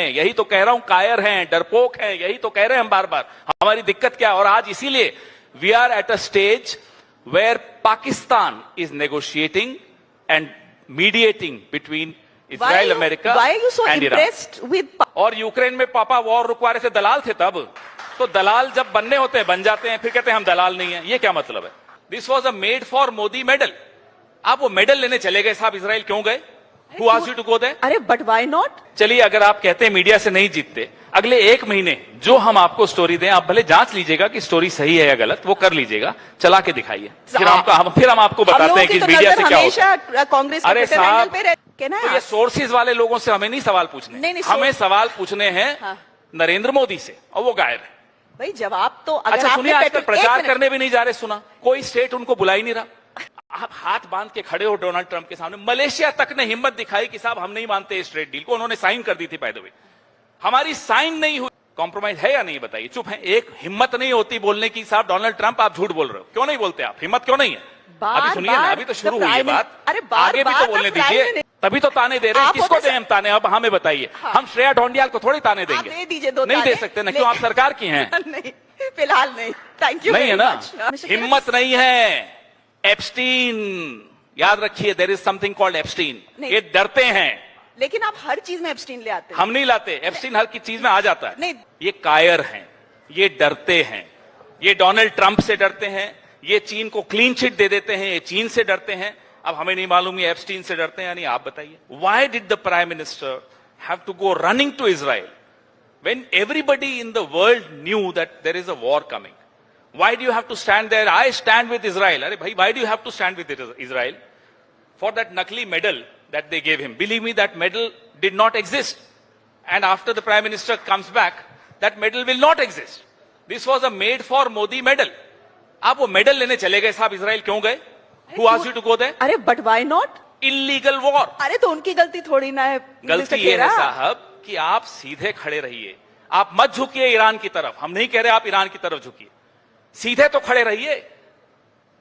हैं, यही तो कह रहा हूं, कायर हैं, डरपोक हैं, यही तो कह रहे हैं हम बार बार। हमारी दिक्कत क्या है? और आज इसीलिए we are at a stage where Pakistan is negotiating and mediating between Israel, America and Iran. और यूक्रेन में पापा वॉर रुकवा रहे थे, दलाल थे तब। तो दलाल जब बनने होते हैं बन जाते हैं, फिर कहते हैं हम दलाल नहीं है। ये क्या मतलब है? This was a made for Modi medal. आप वो मेडल लेने चले गए साहब इजराइल, क्यों गए? Who asked you to go there? अरे बट व्हाई नॉट? चलिए, अगर आप कहते हैं मीडिया से नहीं जीतते, अगले 1 महीने जो हम आपको स्टोरी दें, आप भले जांच लीजिएगा कि स्टोरी सही है या गलत, वो कर लीजिएगा, चला के दिखाइए, फिर हम आपको बताते हैं कि मीडिया से क्या होता है। कांग्रेस अरे साहब, तो ये सोर्सेज वाले लोगों से हमें नहीं सवाल पूछने, हमें सवाल पूछने हैं नरेंद्र मोदी से, और वो गायब है। भाई जवाब तो अगर अच्छा सुनिए, आजकल प्रचार करने भी नहीं जा रहे, सुना कोई स्टेट उनको बुला ही नहीं रहा। आप हाथ बांध के खड़े हो डोनाल्ड ट्रंप के सामने। मलेशिया तक ने हिम्मत दिखाई कि साहब हम नहीं मानते इस ट्रेड डील को, उन्होंने साइन कर दी थी बाय द वे, हमारी साइन नहीं हुई। कॉम्प्रोमाइज है या नहीं बताइए? चुप है, एक हिम्मत नहीं होती बोलने की, साहब डोनाल्ड ट्रंप आप झूठ बोल रहे हो। क्यों नहीं बोलते आप? हिम्मत क्यों नहीं है? अभी सुनिए ना, अभी तो शुरू हुई है बात, आगे भी तो बोलने दीजिए, तभी तो ताने दे रहे हैं। किसको दें हम ताने? अब हमें बताइए। हम श्रेया ढोंडियाल को थोड़ी ताने देंगे? दे दीजिए, नहीं दे सकते ना, क्यों? आप सरकार की हैं। नहीं, फिलहाल नहीं। Thank you. नहीं है ना, हिम्मत नहीं है। एप्स्टीन, याद रखिए, there is something called Epstein. ये डरते हैं, लेकिन आप हर चीज में एप्स्टीन ले आते हैं। हम नहीं लाते एप्स्टीन, हर की चीज में आ जाता है। नहीं, ये कायर हैं, ये डरते हैं, ये डोनाल्ड ट्रंप से डरते हैं, ये चीन को क्लीन चिट दे देते हैं, ये चीन से डरते हैं। अब हमें नहीं मालूम ये एप्स्टीन से डरते हैं या नहीं, आप बताइए। Why did the prime minister have to go running to Israel when everybody in the world knew that there is a war coming? Why do you have to stand there? I stand with Israel. Arey bhai, why do you have to stand with Israel? For that nakli medal that they gave him. Believe me, that medal did not exist. And after the Prime Minister comes back, that medal will not exist. This was a made for Modi medal. आप वो medal लेने चले गए साहब Israel, क्यों गए? Who asked you to go there? अरे but why not? Illegal war. अरे तो उनकी गलती थोड़ी ना है। गलती ये है साहब कि आप सीधे खड़े रहिए, आप मत झुकिए ईरान की तरफ। हम नहीं कह रहे आप ईरान की तरफ झुकिए, सीधे तो खड़े रहिए,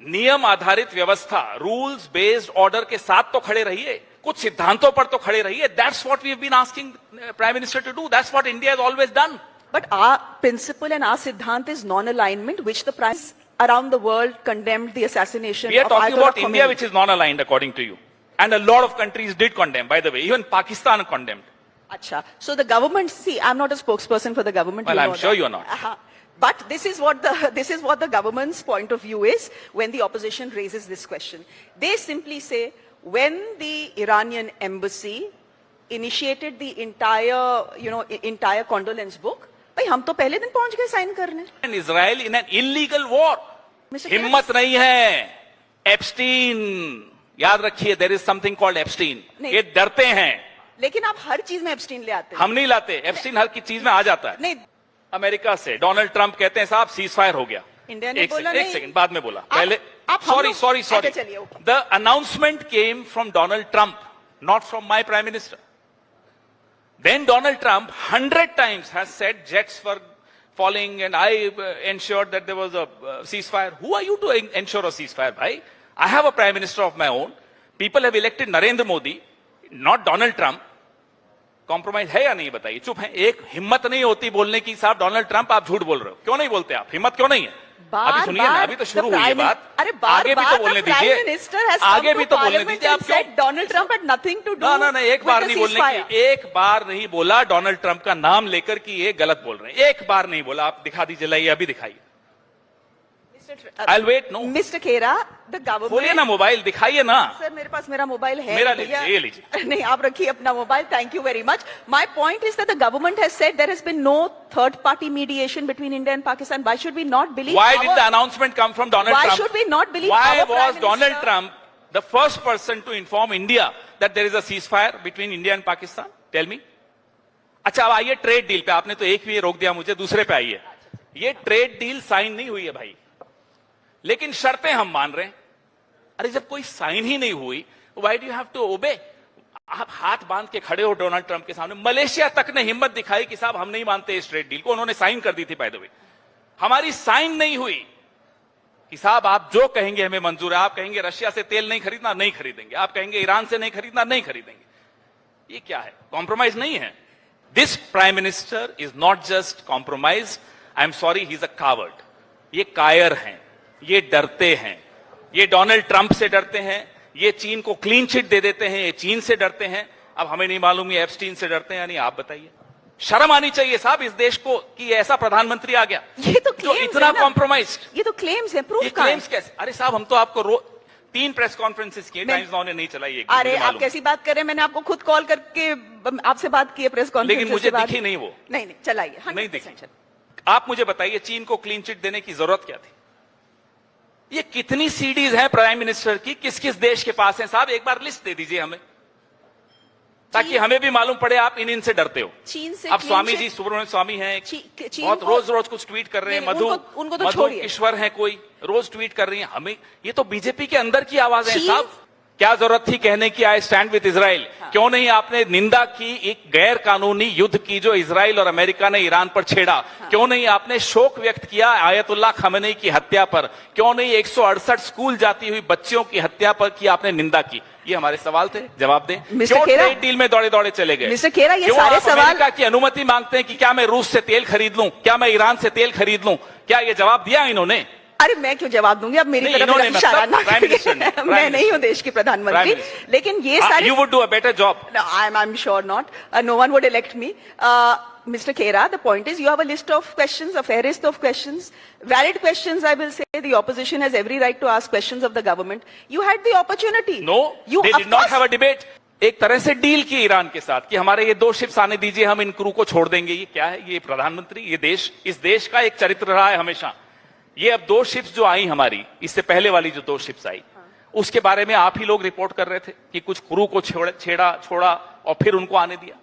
नियम आधारित व्यवस्था, रूल्स बेस्ड ऑर्डर के साथ तो खड़े रहिए, कुछ सिद्धांतों पर तो खड़े रहिए। That's what we have been asking prime minister to do, that's what India has always done. But our principle and our सिद्धांत is non alignment, which the prime around the world condemned the assassination of Ayatollah Khomeini. We are talking about India, which is non-aligned according to you, and a lot of countries did condemn, by the way, even Pakistan condemned. Acha, so the government, see, I'm not a spokesperson for the government. Well, I'm sure you're not. But this is what the government's point of view is when the opposition raises this question. They simply say, when the Iranian embassy initiated the entire condolence book, भाई हम तो पहले दिन पहुंच गए sign करने। And Israel in an illegal war. हिम्मत नहीं है। एप्स्टीन, याद रखिए, there is something called Epstein. ये डरते हैं, लेकिन आप हर चीज में एप्स्टीन ले आते हैं। हम नहीं लाते एप्स्टीन, हर की चीज में आ जाता है। नहीं, अमेरिका से डोनाल्ड ट्रंप कहते हैं साहब सीज फायर हो गया। इंडिया ने बोला नहीं। एक सेकंड, बाद में बोला, पहले sorry the announcement came from Donald Trump, not from my prime minister. Then Donald Trump 100 times has said jets were falling and I ensured that there was a ceasefire. Who are you to ensure a ceasefire, bhai? I have a prime minister of my own. People have elected Narendra Modi, not Donald Trump. Compromise है या नहीं बताइए? चुप है, एक हिम्मत नहीं होती बोलने की, साहब डोनाल्ड ट्रंप आप झूठ बोल रहे हो। क्यों नहीं बोलते आप? हिम्मत क्यों नहीं है? अभी सुनिए ना, अभी तो शुरू हुई है बात, आगे भी तो बोलने दीजिए, आगे भी तो बोलने दीजिए। आप क्यों? Donald Trump had nothing to do. ना, एक बार नहीं बोलने की, एक बार नहीं बोला डोनाल्ड ट्रंप का नाम लेकर कि ये गलत बोल रहे हैं, एक बार नहीं बोला। आप दिखा दीजिए, लाइए अभी दिखाइए। I'll wait, no. Mr. Khera, the government. बोलिए ना, मोबाइल दिखाइए ना। सर मेरे पास मेरा मोबाइल है। मेरा लीजिए, ये लीजिए। नहीं, आप रखिए अपना mobile. Thank you very much. My point is that the government has said there has been no third-party mediation between India and Pakistan. Why should we not believe? Why did the announcement come from Donald Trump? Why should we not believe? Why was Donald Trump the first person to inform India that there is a ceasefire between India and Pakistan? Tell me. अच्छा, अब आइए trade deal पे। आपने तो एक भी रोक दिया मुझे, दूसरे पे आइए। ये ट्रेड डील साइन नहीं हुई है भाई, लेकिन शर्तें हम मान रहे हैं। अरे जब कोई साइन ही नहीं हुई, why do you have to obey? आप हाथ बांध के खड़े हो डोनाल्ड ट्रंप के सामने। मलेशिया तक ने हिम्मत दिखाई कि साहब हम नहीं मानते इस ट्रेड डील को, उन्होंने साइन कर दी थी बाय द वे, हमारी साइन नहीं हुई कि साहब आप जो कहेंगे हमें मंजूर है। आप कहेंगे रशिया से तेल नहीं खरीदना, नहीं खरीदेंगे। आप कहेंगे ईरान से नहीं खरीदना, नहीं खरीदेंगे। ये क्या है? कॉम्प्रोमाइज नहीं है। This Prime Minister is not just compromised. I am sorry, he's a coward. ये कायर हैं, ये डरते हैं, ये डोनाल्ड ट्रंप से डरते हैं, ये चीन को क्लीन चिट दे देते हैं, ये चीन से डरते हैं। अब हमें नहीं मालूम ये एप्स्टीन से डरते हैं या नहीं, आप बताइए। शर्म आनी चाहिए साहब इस देश को कि ऐसा प्रधानमंत्री आ गया ये तो जो इतना कॉम्प्रोमाइज्ड। ये तो क्लेम्स है, प्रूफ कहां है? क्लेम्स कैसे? अरे साहब हम तो आपको 3 प्रेस कॉन्फ्रेंसेस किए, टाइम्स नाउ ने नहीं चलाई। अरे आप कैसी बात कर रहे हैं? मैंने आपको खुद कॉल करके आपसे बात की है प्रेस कॉन्फ्रेंस, लेकिन मुझे दिखी नहीं वो। नहीं चलाइए, नहीं दिखी। आप मुझे बताइए चीन को क्लीन चिट देने की जरूरत क्या थी? ये कितनी सीडीज हैं प्राइम मिनिस्टर की, किस किस देश के पास हैं? साहब एक बार लिस्ट दे दीजिए हमें, ताकि हमें भी मालूम पड़े आप इन से डरते हो। चीन से अब स्वामी जी सुब्रमण्यम स्वामी हैं, बहुत रोज कुछ ट्वीट कर रहे हैं। मधु ईश्वर हैं, कोई रोज ट्वीट कर रही हैं। हमें ये तो बीजेपी के अंदर की आवाज है साहब। क्या जरूरत थी कहने की आई स्टैंड विद इजराइल? क्यों नहीं आपने निंदा की एक गैर कानूनी युद्ध की जो इजराइल और अमेरिका ने ईरान पर छेड़ा? क्यों नहीं आपने शोक व्यक्त किया आयतुल्लाह खमेनी की हत्या पर? क्यों नहीं 168 स्कूल जाती हुई बच्चियों की हत्या पर की आपने निंदा की? ये हमारे सवाल थे, जवाब दें। क्यों ट्रेड डील में दौड़े दौड़े चले गए? मिस्टर खेरा, ये सारे सवाल अमेरिका की अनुमति मांगते हैं कि क्या मैं रूस से तेल खरीद लूं, क्या मैं ईरान से तेल खरीद लूं? क्या ये जवाब दिया इन्होंने? अरे मैं क्यों जवाब दूंगी? अब मेरी तरफ इशारा ना करिए। मैं नहीं हूं देश की प्रधानमंत्री, लेकिन ये सारे you would do a better job. No, I'm sure not. No one would elect me. Mr. Khera, the point is you have a list of questions, a fair list of questions, valid questions. I will say the opposition has every right to ask questions of the government. You had the opportunity. No, they did not have a debate. एक तरह से deal की Iran के साथ कि हमारे ये 2 ships आने दीजिए, हम इन क्रू को छोड़ देंगे। ये क्या है? ये प्रधानमंत्री, ये देश, इस देश का एक चरित्र रहा है हमेशा। ये अब 2 शिप्स जो आई हमारी, इससे पहले वाली जो 2 शिप्स आई, उसके बारे में आप ही लोग रिपोर्ट कर रहे थे कि कुछ क्रू को छोड़ा और फिर उनको आने दिया।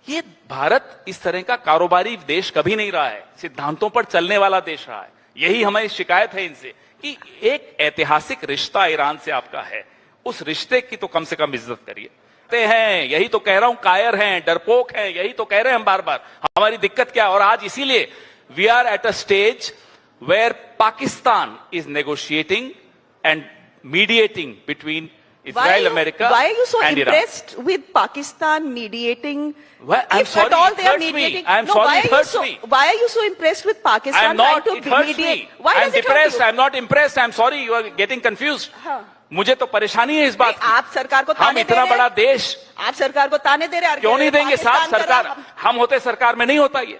ये भारत इस तरह का कारोबारी देश कभी नहीं रहा है, सिद्धांतों पर चलने वाला देश रहा है। यही हमारी शिकायत है इनसे कि एक ऐतिहासिक रिश्ता ईरान से आपका है, उस रिश्ते की तो कम से कम इज्जत करिए। हैं यही तो कह रहा हूं, कायर हैं, डरपोक हैं, यही तो कह रहे हैं हम बार बार। हमारी दिक्कत क्या है? और आज इसीलिए we are at a stage where Pakistan is negotiating and mediating between Israel, America, why are you so and impressed Iran. with Pakistan mediating? Well, I'm sorry, at all it they are hurts mediating. me. I'm no, sorry, it hurts me. Why are you so impressed with Pakistan? I'm not. Trying to It hurts mediate? me. Why I'm does it depressed. hurt you? I'm not impressed. I'm sorry. You are getting confused. मुझे तो परेशानी है इस बात की। आप सरकार को हम इतना बड़ा देश, आप सरकार को ताने दे रहे हैं। क्यों नहीं देंगे साहब? सरकार, हम होते सरकार में नहीं होता ये,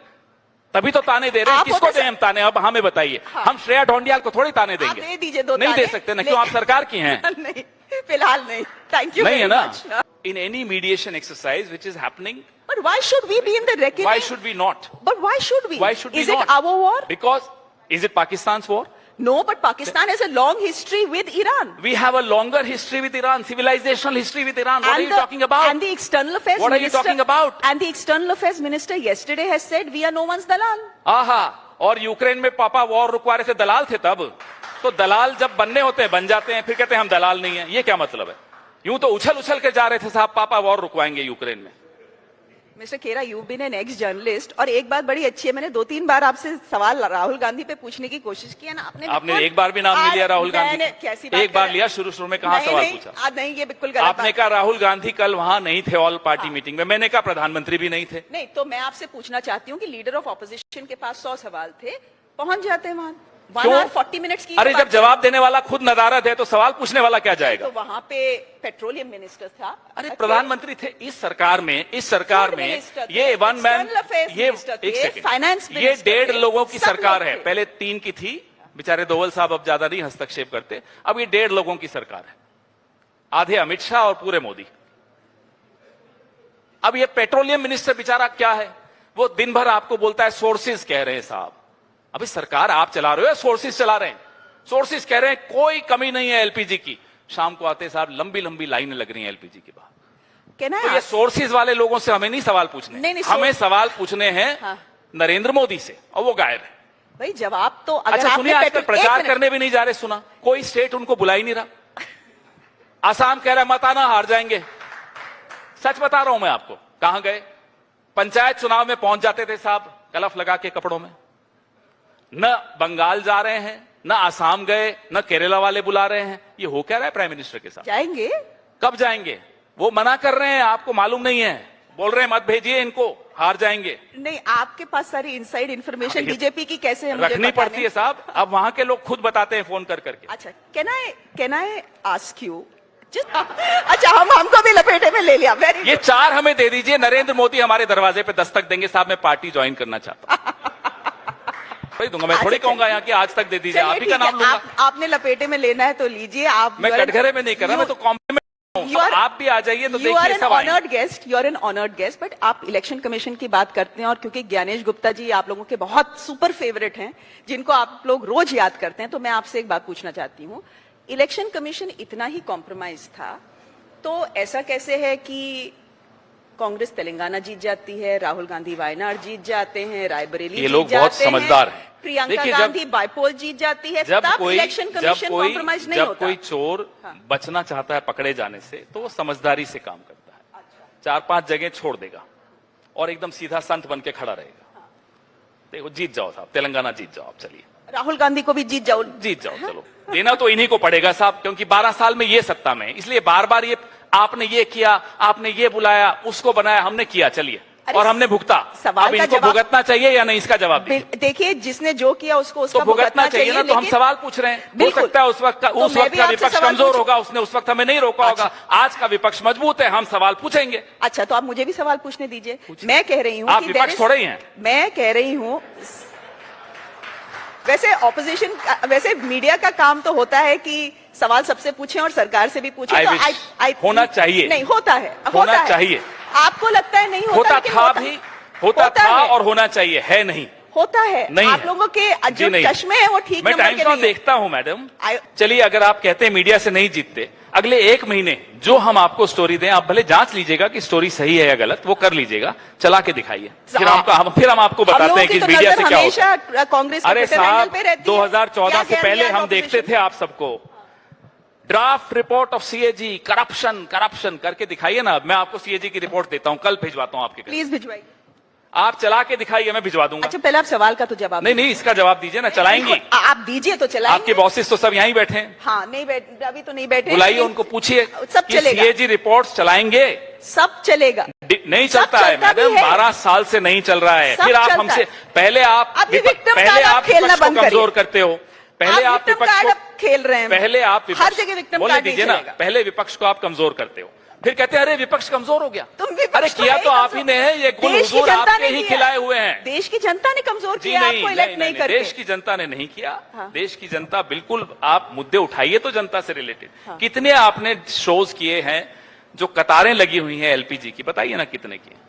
तभी तो ताने दे रहे हैं। किसको दें हम ताने? अब हमें बताइए। हम श्रेया ढोंडियाल को थोड़ी ताने देंगे? दे दीजिए 2 नहीं दे सकते ना, क्यों? आप सरकार की हैं। नहीं, फिलहाल नहीं। Thank you. नहीं है ना? In any mediation exercise which is happening, but why should we be in the reckoning? Why should we not? But why should we? Why should we not? Is it our war? Because is it Pakistan's war? No, but Pakistan has a long history with Iran. We have a longer history with Iran, civilizational history with Iran. What are you talking about? And the external affairs What are you talking about? And the external affairs minister yesterday has said we are no one's dalal. आहा, और Ukraine में पापा war रुकवा रहे थे, दलाल थे तब। तो दलाल जब बनने होते हैं, बन जाते हैं, फिर कहते हैं हम दलाल नहीं है। ये क्या मतलब है? यूं तो उछल के जा रहे थे साहब, पापा वॉर रुकवाएंगे यूक्रेन में। Mister Khera, you been an ex journalist, और एक बात बड़ी अच्छी है, मैंने 2-3 बार आपसे सवाल राहुल गांधी पे पूछने की कोशिश की है ना, आपने एक बार भी नाम नहीं लिया राहुल गांधी। कैसी बात? एक बार लिया, शुरू में कहां सवाल पूछा? नहीं, ये बिल्कुल गलत। आपने कहा राहुल गांधी कल वहां नहीं थे ऑल पार्टी मीटिंग में। मैंने कहा प्रधानमंत्री भी नहीं थे। नहीं, तो मैं आपसे पूछना चाहती हूँ कि लीडर ऑफ ऑपोजिशन के पास 100 सवाल थे, पहुंच जाते हैं वहां 1 hour 40 minutes की। अरे जब जवाब देने वाला खुद नदारद है तो सवाल पूछने वाला क्या जाएगा? तो वहां पे पेट्रोलियम मिनिस्टर था। अरे प्रधानमंत्री थे इस सरकार में ये वन मैन, ये एक सेकंड, फाइनेंस, ये 1.5 लोगों की सरकार है। पहले 3 की थी, बेचारे दोवल साहब अब ज्यादा नहीं हस्तक्षेप करते। अब ये 1.5 लोगों की सरकार है, आधे अमित शाह और पूरे मोदी। अब ये पेट्रोलियम मिनिस्टर बेचारा क्या है, वो दिन भर आपको बोलता है सोर्सेज कह रहे हैं साहब। अभी सरकार आप चला रहे हो या सोर्सेज चला रहे हैं? सोर्सेज कह रहे हैं कोई कमी नहीं है एलपीजी की। शाम को आते साहब लंबी लंबी लाइनें लग रही हैं एलपीजी के बाहर। तो ये सोर्सेज वाले लोगों से हमें नहीं सवाल पूछने, नहीं, हमें सवाल पूछने हैं नरेंद्र मोदी से, और वो गायब है। भाई जवाब तो अगर अच्छा सुनिए, आजकल प्रचार करने भी नहीं जा रहे, सुना कोई स्टेट उनको बुला ही नहीं रहा। आसाम कह रहा है मत आना, हार जाएंगे। सच बता रहा हूं मैं आपको। कहां गए? पंचायत चुनाव में पहुंच जाते थे साहब कलफ लगा के कपड़ों में। न बंगाल जा रहे हैं, न आसाम गए, न केरला वाले बुला रहे हैं। ये हो क्या रहा है प्राइम मिनिस्टर के साथ? जाएंगे? कब जाएंगे? वो मना कर रहे हैं, आपको मालूम नहीं है, बोल रहे हैं मत भेजिए इनको। हार जाएंगे। नहीं, आपके पास सारी इनसाइड इन्फॉर्मेशन बीजेपी की कैसे है मुझे रखनी पड़ती है साहब, अब वहां के लोग खुद बताते हैं फोन कर करके। अच्छा, कैन आई आस्क यू, अच्छा हमको भी लपेटे में ले लिया। ये 4 हमें दे दीजिए, नरेंद्र मोदी हमारे दरवाजे पे दस्तक देंगे, साहब मैं पार्टी ज्वाइन करना चाहता हूं। वही दूंगा, मैं थोड़ी कहूंगा यहाँ कि आज तक दे दीजिए, आप ही का नाम लूंगा। आपने लपेटे में लेना है तो लीजिए। आप मैं कटघरे में नहीं कर रहा, मैं तो कॉम्प्लीमेंट। आप भी आ जाइए तो देखिए सब आएंगे। You are an honoured guest, but आप इलेक्शन कमीशन की बात करते हैं, और क्योंकि ज्ञानेश गुप्ता जी आप लोगों के बहुत सुपर फेवरेट हैं, जिनको आप लोग रोज याद करते हैं, तो मैं आपसे एक बात पूछना चाहती हूँ। इलेक्शन कमीशन इतना ही कॉम्प्रोमाइज था, तो ऐसा कैसे है कि कांग्रेस तेलंगाना जीत जाती है, राहुल गांधी वायनाड जीत जाते हैं, रायबरेली ये लोग बहुत समझदार हैं, प्रियंका गांधी बाइपोल जीत जाती है, तब इलेक्शन कमीशन कॉम्प्रोमाइज नहीं होता। जब कोई चोर बचना चाहता है पकड़े जाने से, तो वो समझदारी से काम करता है। 4-5 जगह छोड़ देगा और एकदम सीधा संत बन के खड़ा रहेगा। देखो जीत जाओ साहब, तेलंगाना जीत जाओ आप, चलिए राहुल गांधी को भी जीत जाओ चलो। देना तो इन्हीं को पड़ेगा साहब, क्योंकि 12 साल में ये सत्ता में, इसलिए बार बार ये आपने ये किया, आपने ये बुलाया, उसको बनाया, हमने किया, चलिए, और हमने भुगता। अब इनको भुगतना चाहिए या नहीं, इसका जवाब देखिए। जिसने जो किया उसको उसका भुगतना चाहिए ना। तो हम सवाल पूछ रहे हैं, हो सकता है उस वक्त का विपक्ष कमजोर होगा, उसने उस वक्त हमें नहीं रोका होगा। आज का विपक्ष मजबूत है, हम सवाल पूछेंगे। अच्छा, तो आप मुझे भी सवाल पूछने दीजिए। मैं कह रही हूँ, आप विपक्ष थोड़े ही हैं। मैं कह रही हूँ, वैसे ऑपोजिशन, वैसे मीडिया का काम तो होता है कि सवाल सबसे पूछें और सरकार से भी पूछें। तो होना चाहिए। नहीं होता है, होना चाहिए। आपको लगता है नहीं होता, होता था और होना चाहिए, है नहीं होता है। नहीं, आप लोगों के जो चश्मे हैं वो ठीक मैं टाइम्स में देखता हूं मैडम। चलिए, अगर आप कहते हैं मीडिया से नहीं जीतते, अगले 1 महीने जो हम आपको स्टोरी दें, आप भले जांच लीजिएगा कि स्टोरी सही है या गलत, वो कर लीजिएगा, चला के दिखाइए, फिर हम आपको बताते हैं कि मीडिया से क्या होता है। कांग्रेस अरे साहब, 2014 से पहले हम देखते थे आप सबको। Draft report of CAG, corruption करके दिखाइए ना। मैं आपको सीएजी की रिपोर्ट देता हूं, कल भिजवाता हूं आपके। प्लीज भिजवाइए। आप चला के दिखाइए, मैं भिजवा दूंगा। अच्छा, पहले आप सवाल का तो जवाब नहीं, इसका जवाब दीजिए ना। चलाएंगी आप, दीजिए तो चलाएंगे। आपके बॉसेस तो सब यहीं बैठे हैं। हाँ, नहीं बैठे, अभी तो नहीं बैठे। बुलाइए उनको, पूछिए सब चलेगा। सीएजी रिपोर्ट्स चलाएंगे, सब चलेगा। नहीं चलता है मैडम, 12 साल से नहीं चल रहा है। फिर आप हमसे पहले आप विपक्ष को कमजोर करते हो, पहले आप विपक्ष को खेल रहे हैं, पहले आप हर जगह विक्टिम बोलने दीजिए ना। पहले विपक्ष को आप कमजोर करते हो, फिर कहते हैं अरे विपक्ष कमजोर हो गया। अरे किया तो आप ही ने है, ये गुल हुजूर आपके ही खिलाए हुए हैं। देश की जनता ने कमजोर किया आपको इलेक्ट नहीं करके। देश की जनता ने नहीं किया। देश की जनता बिल्कुल, आप मुद्दे उठाइए तो जनता से रिलेटेड। कितने आपने शोज किए हैं जो कतारें लगी हुई हैं एलपीजी की, बताइए ना कितने किए।